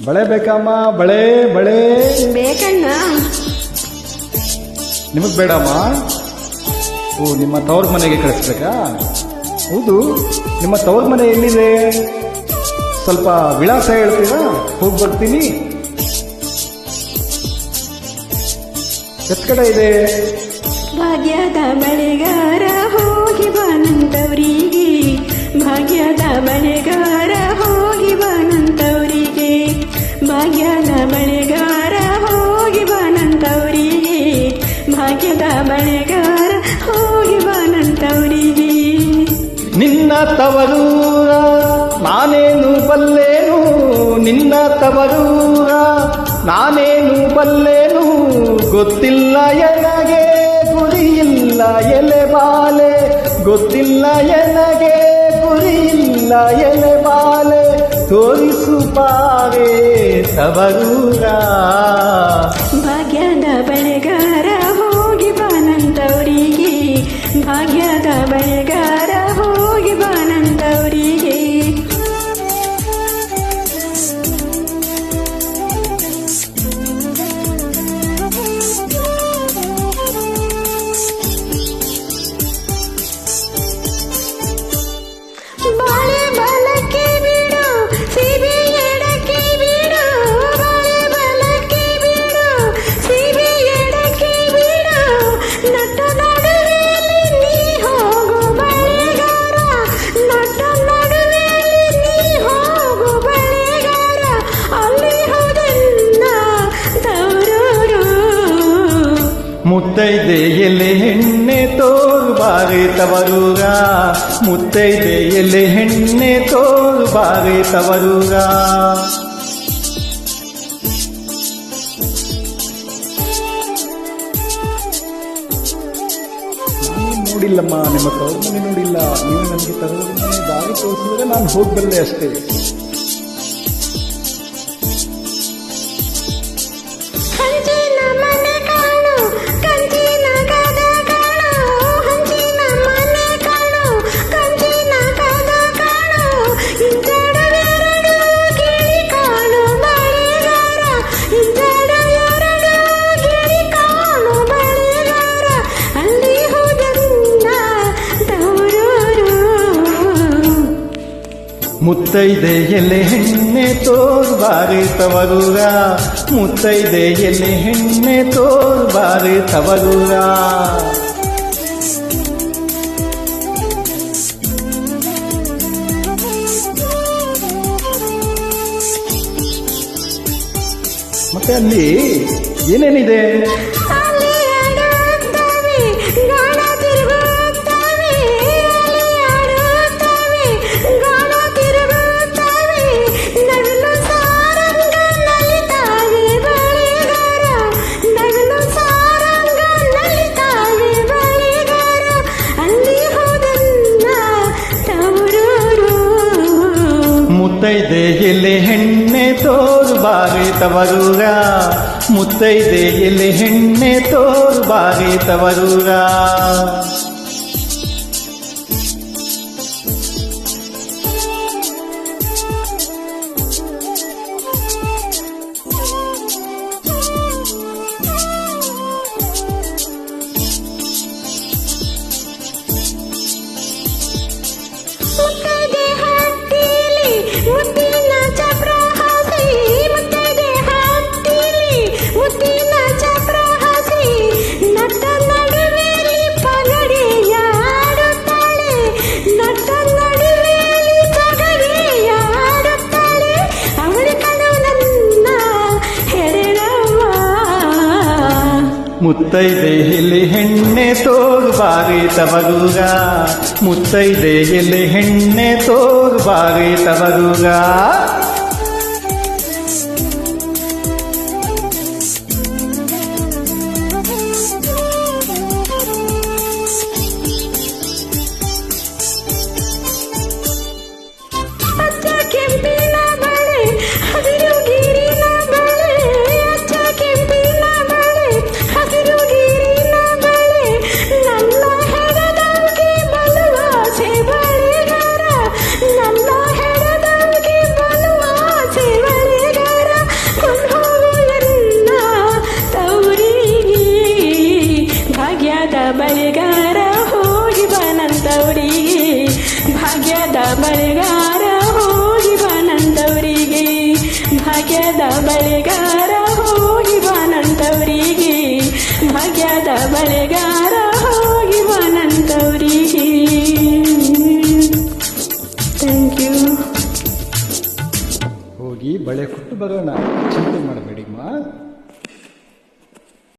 ಬಳೆ ಬೇಕಮ್ಮ? ಬಳೆ ಬಳೆ ಬೇಕಣ್ಣ. ನಿಮಗ್ ಬೇಡಮ್ಮ? ಓ, ನಿಮ್ಮ ತವ್ರ ಮನೆಗೆ ಕಳಿಸ್ಬೇಕಾ? ಹೌದು, ನಿಮ್ಮ ತವ್ರ ಮನೆ ಎಲ್ಲಿದೆ? ಸ್ವಲ್ಪ ವಿಳಾಸ ಹೇಳ್ತೀರಾ? ಹೋಗಿ ಬರ್ತೀನಿ. ಎತ್ ಕಡೆ ಇದೆ? ಭಾಗ್ಯದ ಬಳೆಗಾರ ಹೋಗಿ ಬಾನಂತವರಿಗೆ, ಭಾಗ್ಯದ ಬಳೆಗಾರ ಹೋಗಿ ಬಾನಂತವರಿಗೆ, ಭಾಗ್ಯದ ಬಳೆಗಾರ ಹೋಗಿ ಬಾನಂತವರಿಗೆ, ಭಾಗ್ಯದ ಬಳೆಗಾರ ಹೋಗಿ ಬಾನಂತವರಿಗೆ. ನಿನ್ನ ತವರೂರ ನಾನೇನು ಬಲ್ಲೇನು, ನಿನ್ನ ತವರೂರ ನಾನೇನು ಬಲ್ಲೇನು, ಗೊತ್ತಿಲ್ಲ ಎನಗೆ ಗುರಿಯಿಲ್ಲ ಎಲೆ ಬಾಲೆ, ಗೊತ್ತಿಲ್ಲ ಎನಗೆ ಗುರಿಯಿಲ್ಲ ಎಲೆ ಬಾಲೆ, ತೋರಿಸು ಬಾರೆ ತವರೂರ. ಭಾಗ್ಯದ ಬಳೆಗಾರ ಹೋಗಿ ಬಾನಂತವರಿಗೆ, ಭಾಗ್ಯದ ಬಳೆಗಾರ ಹೋಗಿ ಬಾನಂತವರಿಗೆ. ಬಾಳೆ ಬಲಕ್ಕೆ ಬಿಡು, ಸೀಬೆ ಎಡಕ್ಕೆ ಬಿಡು, ಬಾಳೆ ಬಲಕ್ಕೆ ಬಿಡು, ಸೀಬೆ ಎಡಕ್ಕೆ ಬಿಡು, ನಟ ನಡುವೆಯಲ್ಲಿ ನೀ ಹೋಗು ಬಳೆಗಾರ, ನಟ ನಡುವೆಯಲ್ಲಿ ನೀ ಹೋಗು ಬಳೆಗಾರ, ಅಲ್ಲಿ ಹೋದೆಲ್ಲ ತವರೂರು. ಮುತ್ತೈದೆ ಎಲೆ ಹೆಣ್ಣೆ ತೋರು ಬಾರೆ ತವರೂರ, ಮುತ್ತೈದೆ ಎಲೆ ಹೆಣ್ಣೆ ತೋರು ಬಾರೆ ತವರೂರ. ನಾನು ನೋಡಿಲ್ಲಮ್ಮ, ನಿಮ್ಮ ತವ್ರ ಮನೆ ನೋಡಿಲ್ಲ. ನೀವು ನನಗೆ ತವ್ರ ಮನೆ ದಾರಿ ತೋರಿಸಿದ್ರೆ ನಾನು ಹೋಗ್ಬಲ್ಲೆ ಅಷ್ಟೇ. ಹಂಚಿನ ಮನೆ ಕಾಣು, ಕಂಚಿನ ಕದ ಕಾಣು, ಹಂಚಿನ ಮನೆ ಕಾಣು, ಕಂಚಿನ ಕದ ಕಾಣು, ಇಂದೆರಡು ಗಿಳಿ ಕಾಣು ಬಳೆಗಾರ, ಇಂದೆರಡು ಗಿಳಿ ಕಾಣು ಬಳೆಗಾರ, ಅಲ್ಲಿ ಹೋದನ್ನ ತವರೂರು. ಮುತ್ತೈದೆ ಎಲೆ ಹೆಣ್ಣೆ ತೋರು ಬಾರೆ ತವರೂರ, ಮುತ್ತೈದೆ ಎಲೆ ಹೆಣ್ಣೆ ತೋರು ಬಾರೆ ತವರೂರ. ಮತ್ತೆ ಅಲ್ಲಿ ಏನೇನಿದೆ? ಅಲ್ಲಿ ಆಡುತ್ತವೆ, ಗಾಳ ತಿರುಗುತ್ತವೆ, ಅಲ್ಲಿ ಆಡುತ್ತವೆ, ಗಾಳ ತಿರುಗುತ್ತವೆ, ನವಿಲು ಸಾರಂಗ ನಲಿತಾವೆ ಬಳೆಗಾರ, ನವಿಲು ಸಾರಂಗ ನಲಿತಾವೆ ಬಳೆಗಾರ, ಅಲ್ಲಿ ಹೋದನ್ನ ತವರೂರು. ಮುತ್ತೈದೆ ಎಲೆ ಹೆಣ್ಣೆ ತೋರು ಬಾರೆ ತವರೂರ, ಮುತ್ತೈದೆ ಎಲೆ ಹೆಣ್ಣೆ ತೋರು ಬಾರೆ ತವರೂರ. ಮುತ್ತೈದೆ ಹತ್ತಿಲಿ ಮುತ್ತಿನ ಚಪ್ರ ಹಾಸಿ, ಮುತ್ತೈದೆ ಹತ್ತಿಲಿ ಮುತ್ತಿನ ಚಪ್ರ ಹಾಸಿ, ನಟ ನಡುವೆಯಲ್ಲಿ ಪಗಡೆಯ ಆಡುತ್ತಾಳೆ, ನಟ ನಡುವೆಯಲ್ಲಿ ಪಗಡೆಯ ಆಡುತ್ತಾಳೆ, ಅವಳು ಕಣು ನನ್ನ ಹೆರಳವ್ವ. ಮುತ್ತೈದೆ ಎಲೆ ಹೆಣ್ಣೆ ತೋರು ಬಾರೆ ತವರೂರ, ಮುತ್ತೈದೆ ಎಲೆ ಹೆಣ್ಣೆ ತೋರು ಬಾರೆ ತವರೂರ. ಅಚ್ಚ ಕೆಂಪಿನ ಬಳೆ, ಹಸಿರು ಗಿರಿನ ಬಳೆ, ಅಚ್ಚ ಕೆಂಪಿನ ಬಳೆ, ಹಸಿರು ಗಿರಿನ ಬಳೆ, ನನ್ನ ಹೆಡದಂಗೆ ಬಲುವಾಸೆ ಬಳೆಗಾರ, ನನ್ನ ಹೆಡದಂಗೆ ಬಲುವಾಸೆ ಬಳಿಗಾರ ಹೋಗಿ ಬಾನಂತವರಿಗೆ ಭಾಗ್ಯದ ಬಳಿಗಾರ ಹೋಗಿ ಬಾನಂತವರಿಗೆ ಭಾಗ್ಯದ ಬಳಿಗಾರ ಹೋಗಿ ಬಾನಂತವರಿಗೆ ಭಾಗ್ಯದ ಬಳಿಗಾರ ಹೋಗಿ ಬಾನಂತವರಿಗೆ. Thank you. ಹೋಗಿ ಬಳೆ ಕೊಟ್ಟು ಬರೋಣ, ಚಿಂತೆ ಮಾಡಬೇಡಿಮ್ಮ.